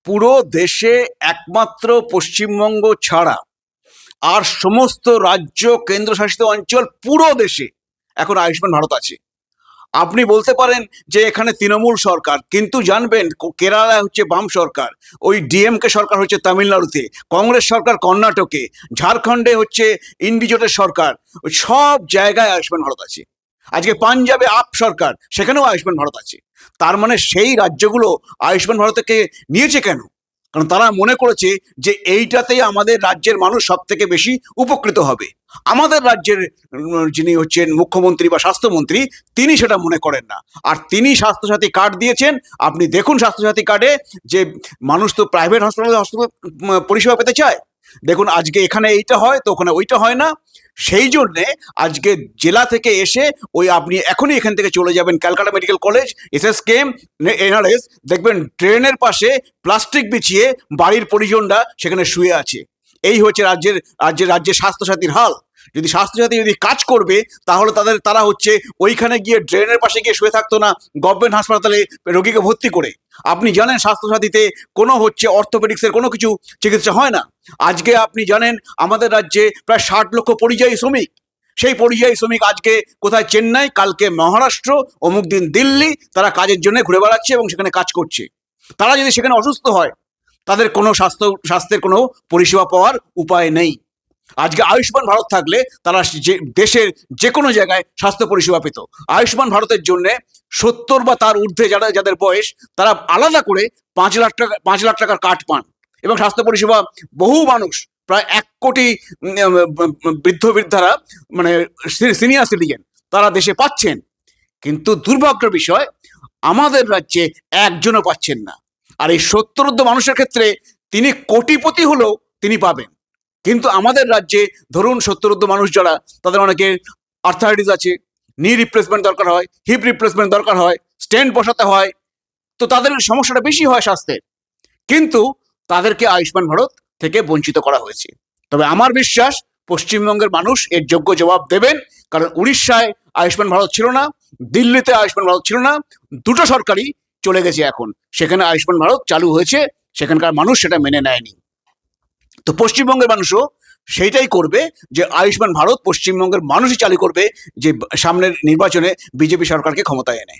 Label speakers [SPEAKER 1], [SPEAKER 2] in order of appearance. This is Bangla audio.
[SPEAKER 1] পুরো দেশে একমাত্র পশ্চিমবঙ্গ ছাড়া আর সমস্ত রাজ্য কেন্দ্রশাসিত অঞ্চল পুরো দেশে এখন আয়ুষ্মান ভারত আছে। আপনি বলতে পারেন যে এখানে তৃণমূল সরকার, কিন্তু জানবেন কেরালায় হচ্ছে বাম সরকার, ওই ডিএমকে সরকার হচ্ছে তামিলনাড়ুতে, কংগ্রেস সরকার কর্ণাটকে, ঝাড়খণ্ডে হচ্ছে ইন্ডিজোটের সরকার, ওই সব জায়গায় আয়ুষ্মান ভারত আছে। আজকে পাঞ্জাবে আপ সরকার, সেখানেও আয়ুষ্মান ভারত আছে। তার মানে সেই রাজ্যগুলো আয়ুষ্মান ভারতকে নিয়েছে কেন? কারণ তারা মনে করেছে যে এইটাতেই আমাদের রাজ্যের মানুষ সব থেকে বেশি উপকৃত হবে। আমাদের রাজ্যের যিনি হচ্ছেন মুখ্যমন্ত্রী বা স্বাস্থ্যমন্ত্রী, তিনি সেটা মনে করেন না। আর তিনি স্বাস্থ্যসাথী কার্ড দিয়েছেন। আপনি দেখুন স্বাস্থ্যসাথী কার্ডে যে মানুষ তো প্রাইভেট হাসপাতালে পরিষেবা পেতে চায়। দেখুন আজকে এখানে এইটা হয় তো ওখানে ওইটা হয় না। সেই জন্যে আজকে জেলা থেকে এসে ওই আপনি এখনই এখান থেকে চলে যাবেন Calcutta medical college, SSKM, NRS, দেখবেন ট্রেনের পাশে প্লাস্টিক বিছিয়ে বাড়ির পরিজনরা সেখানে শুয়ে আছে। এই হচ্ছে রাজ্যের স্বাস্থ্যসাথীর হাল। যদি স্বাস্থ্যসাথী যদি কাজ করবে তাহলে তারা হচ্ছে ওইখানে গিয়ে ড্রেনের পাশে গিয়ে শুয়ে থাকতো না গভর্নমেন্ট হাসপাতালে রোগীকে ভর্তি করে। আপনি জানেন স্বাস্থ্যসাথীতে কোনো হচ্ছে অর্থোপেডিক্সের কোনো কিছু চিকিৎসা হয় না। আজকে আপনি জানেন আমাদের রাজ্যে প্রায় 60 লক্ষ পরিযায়ী শ্রমিক। সেই পরিযায়ী শ্রমিক আজকে কোথায় চেন্নাই, কালকে মহারাষ্ট্র, অমুক দিন দিল্লি, তারা কাজের জন্য ঘুরে বেড়াচ্ছে এবং সেখানে কাজ করছে। তারা যদি সেখানে অসুস্থ হয় তাদের কোনো স্বাস্থ্যের কোনো পরিষেবা পাওয়ার উপায় নেই। আজকে আয়ুষ্মান ভারত থাকলে তারা দেশের যে কোনো জায়গায় স্বাস্থ্য পরিষেবা পেত। আয়ুষ্মান ভারতের জন্য 70 বা তার ঊর্ধ্বে যাদের বয়স, তারা আলাদা করে 5 লাখ টাকার কার্ড পান এবং স্বাস্থ্য পরিষেবা বহু মানুষ, প্রায় 1 কোটি বৃদ্ধারা, মানে সিনিয়র সিটিজেন, তারা দেশে পাচ্ছেন। কিন্তু দুর্ভাগ্যের বিষয় আমাদের রাজ্যে একজনও পাচ্ছেন না। আর এই 70 মানুষের ক্ষেত্রে তিনি কোটিপতি হলেও তিনি পাবেন। কিন্তু আমাদের রাজ্যে ধরুন 70 মানুষ যারা, তাদের অনেকে আর্থারাইটিস আছে, নি রিপ্লেসমেন্ট দরকার হয়, হিপ রিপ্লেসমেন্ট দরকার হয়, স্টেন্ট বসাতে হয়, তো তাদের সমস্যাটা বেশি হয় স্বাস্থ্যের। কিন্তু তাদেরকে আয়ুষ্মান ভারত থেকে বঞ্চিত করা হয়েছে। তবে আমার বিশ্বাস পশ্চিমবঙ্গের মানুষ এর যোগ্য জবাব দেবেন। কারণ উড়িষ্যায় আয়ুষ্মান ভারত ছিল না, দিল্লিতে আয়ুষ্মান ভারত ছিল না, দুটো সরকারই চলে গেছে এখন, সেখানে আয়ুষ্মান ভারত চালু হয়েছে, সেখানকার মানুষ সেটা মেনে নেয়নি। তো পশ্চিমবঙ্গের মানুষও সেইটাই করবে যে আয়ুষ্মান ভারত পশ্চিমবঙ্গের মানুষই চালু করবে, যে সামনের নির্বাচনে বিজেপি সরকারকে ক্ষমতায় এনে।